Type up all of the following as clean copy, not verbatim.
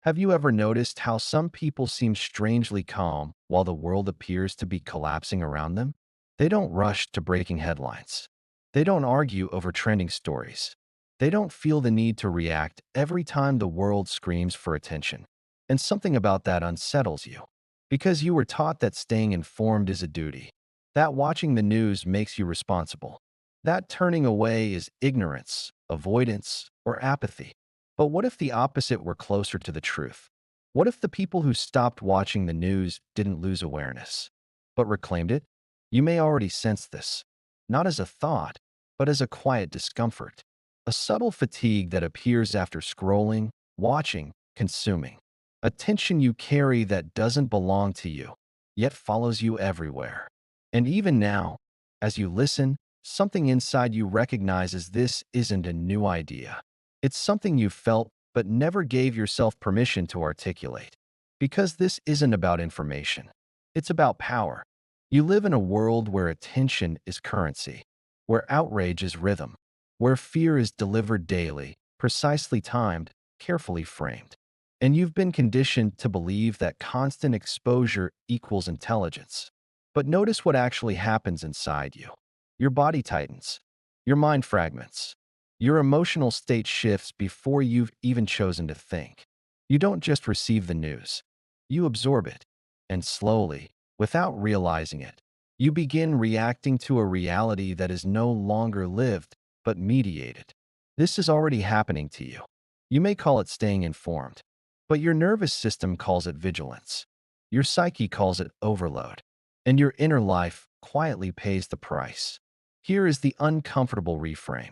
Have you ever noticed how some people seem strangely calm while the world appears to be collapsing around them? They don't rush to breaking headlines. They don't argue over trending stories. They don't feel the need to react every time the world screams for attention. And something about that unsettles you. Because you were taught that staying informed is a duty, that watching the news makes you responsible, that turning away is ignorance, avoidance, or apathy. But what if the opposite were closer to the truth? What if the people who stopped watching the news didn't lose awareness, but reclaimed it? You may already sense this, not as a thought, but as a quiet discomfort, a subtle fatigue that appears after scrolling, watching, consuming, a tension you carry that doesn't belong to you, yet follows you everywhere. And even now, as you listen, something inside you recognizes this isn't a new idea. It's something you felt but never gave yourself permission to articulate. Because this isn't about information. It's about power. You live in a world where attention is currency, where outrage is rhythm, where fear is delivered daily, precisely timed, carefully framed. And you've been conditioned to believe that constant exposure equals intelligence. But notice what actually happens inside you. Your body tightens. Your mind fragments. Your emotional state shifts before you've even chosen to think. You don't just receive the news. You absorb it. And slowly, without realizing it, you begin reacting to a reality that is no longer lived, but mediated. This is already happening to you. You may call it staying informed, but your nervous system calls it vigilance. Your psyche calls it overload. And your inner life quietly pays the price. Here is the uncomfortable reframe.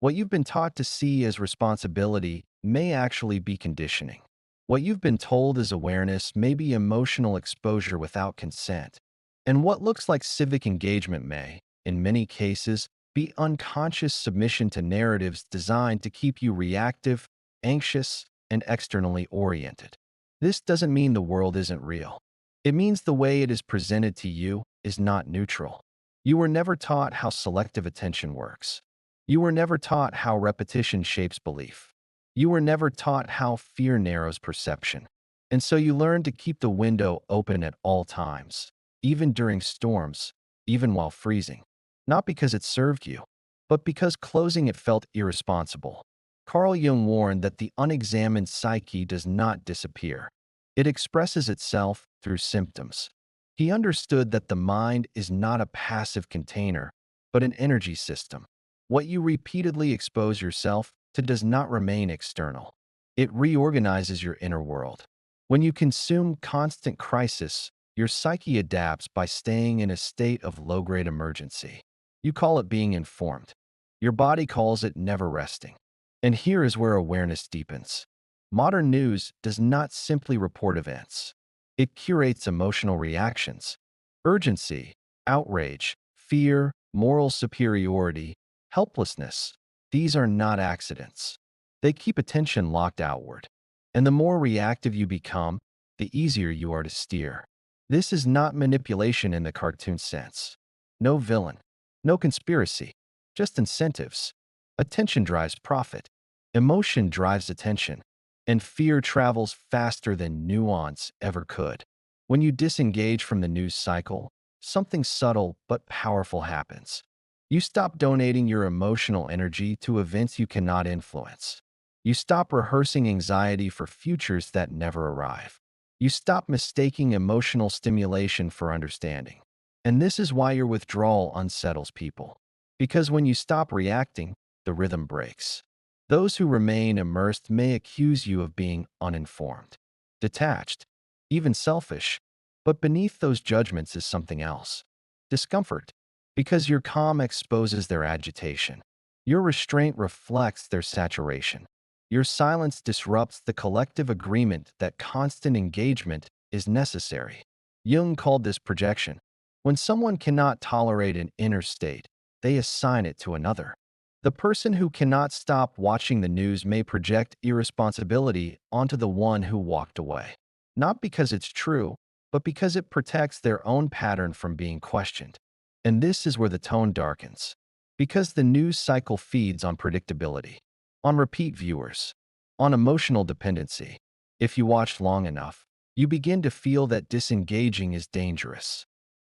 What you've been taught to see as responsibility may actually be conditioning. What you've been told as awareness may be emotional exposure without consent. And what looks like civic engagement may, in many cases, be unconscious submission to narratives designed to keep you reactive, anxious, and externally oriented. This doesn't mean the world isn't real. It means the way it is presented to you is not neutral. You were never taught how selective attention works. You were never taught how repetition shapes belief. You were never taught how fear narrows perception. And so you learned to keep the window open at all times, even during storms, even while freezing. Not because it served you, but because closing it felt irresponsible. Carl Jung warned that the unexamined psyche does not disappear. It expresses itself through symptoms. He understood that the mind is not a passive container, but an energy system. What you repeatedly expose yourself to does not remain external. It reorganizes your inner world. When you consume constant crisis, your psyche adapts by staying in a state of low-grade emergency. You call it being informed. Your body calls it never resting. And here is where awareness deepens. Modern news does not simply report events. It curates emotional reactions. Urgency, outrage, fear, moral superiority, helplessness. These are not accidents. They keep attention locked outward. And the more reactive you become, the easier you are to steer. This is not manipulation in the cartoon sense. No villain. No conspiracy. Just incentives. Attention drives profit. Emotion drives attention. And fear travels faster than nuance ever could. When you disengage from the news cycle, something subtle but powerful happens. You stop donating your emotional energy to events you cannot influence. You stop rehearsing anxiety for futures that never arrive. You stop mistaking emotional stimulation for understanding. And this is why your withdrawal unsettles people. Because when you stop reacting, the rhythm breaks. Those who remain immersed may accuse you of being uninformed, detached, even selfish, but beneath those judgments is something else. Discomfort, because your calm exposes their agitation. Your restraint reflects their saturation. Your silence disrupts the collective agreement that constant engagement is necessary. Jung called this projection. When someone cannot tolerate an inner state, they assign it to another. The person who cannot stop watching the news may project irresponsibility onto the one who walked away. Not because it's true, but because it protects their own pattern from being questioned. And this is where the tone darkens. Because the news cycle feeds on predictability, on repeat viewers, on emotional dependency. If you watch long enough, you begin to feel that disengaging is dangerous,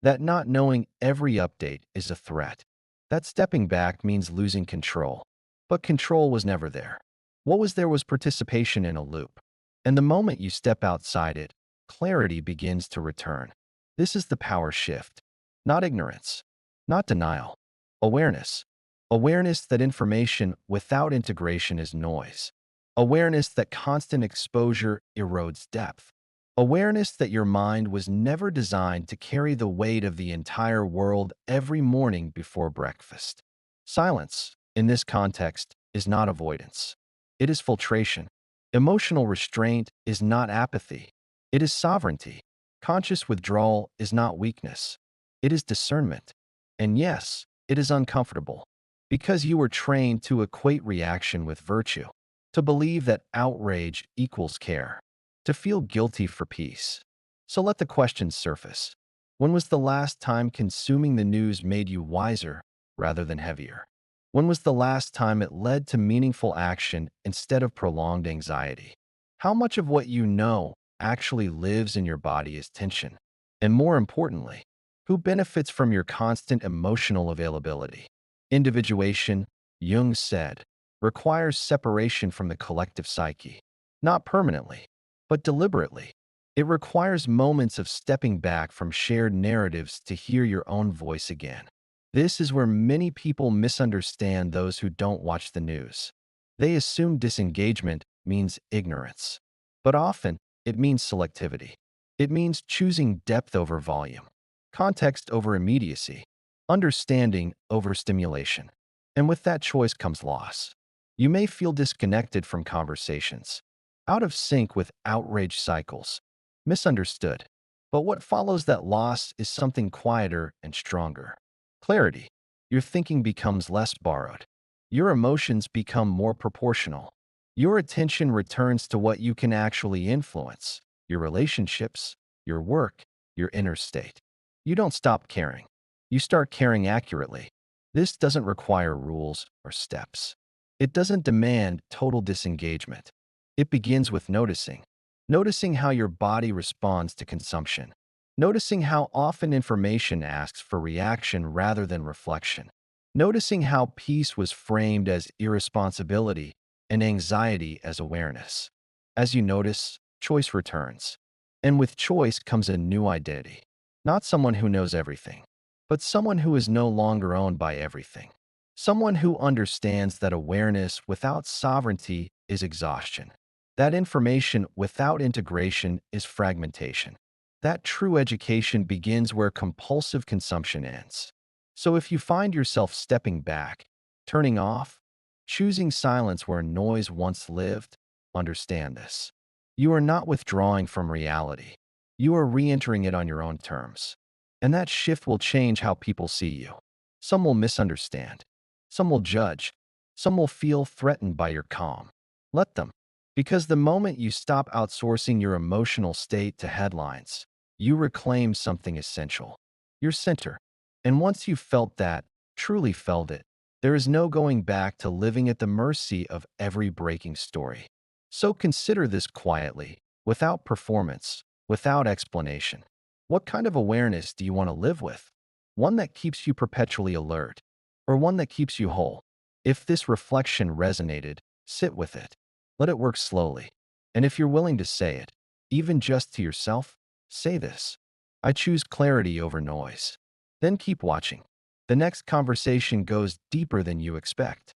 that not knowing every update is a threat, that stepping back means losing control. But control was never there. What was there was participation in a loop. And the moment you step outside it, clarity begins to return. This is the power shift. Not ignorance, not denial. Awareness. Awareness that information without integration is noise. Awareness that constant exposure erodes depth. Awareness that your mind was never designed to carry the weight of the entire world every morning before breakfast. Silence, in this context, is not avoidance. It is filtration. Emotional restraint is not apathy. It is sovereignty. Conscious withdrawal is not weakness. It is discernment. And yes, it is uncomfortable. Because you were trained to equate reaction with virtue, to believe that outrage equals care, to feel guilty for peace. So let the question surface. When was the last time consuming the news made you wiser rather than heavier? When was the last time it led to meaningful action instead of prolonged anxiety? How much of what you know actually lives in your body is tension? And more importantly, who benefits from your constant emotional availability? Individuation, Jung said, requires separation from the collective psyche, not permanently, but deliberately. It requires moments of stepping back from shared narratives to hear your own voice again. This is where many people misunderstand those who don't watch the news. They assume disengagement means ignorance, but often it means selectivity. It means choosing depth over volume, context over immediacy, understanding over stimulation. And with that choice comes loss. You may feel disconnected from conversations, out of sync with outrage cycles, misunderstood. But what follows that loss is something quieter and stronger. Clarity. Your thinking becomes less borrowed. Your emotions become more proportional. Your attention returns to what you can actually influence: your relationships, your work, your inner state. You don't stop caring. You start caring accurately. This doesn't require rules or steps. It doesn't demand total disengagement. It begins with noticing. Noticing how your body responds to consumption. Noticing how often information asks for reaction rather than reflection. Noticing how peace was framed as irresponsibility and anxiety as awareness. As you notice, choice returns. And with choice comes a new identity. Not someone who knows everything, but someone who is no longer owned by everything. Someone who understands that awareness without sovereignty is exhaustion. That information without integration is fragmentation. That true education begins where compulsive consumption ends. So if you find yourself stepping back, turning off, choosing silence where noise once lived, understand this. You are not withdrawing from reality. You are re-entering it on your own terms. And that shift will change how people see you. Some will misunderstand. Some will judge. Some will feel threatened by your calm. Let them. Because the moment you stop outsourcing your emotional state to headlines, you reclaim something essential: your center. And once you've felt that, truly felt it, there is no going back to living at the mercy of every breaking story. So consider this quietly, without performance, without explanation. What kind of awareness do you want to live with? One that keeps you perpetually alert, or one that keeps you whole? If this reflection resonated, sit with it. Let it work slowly. And if you're willing to say it, even just to yourself, say this: I choose clarity over noise. Then keep watching. The next conversation goes deeper than you expect.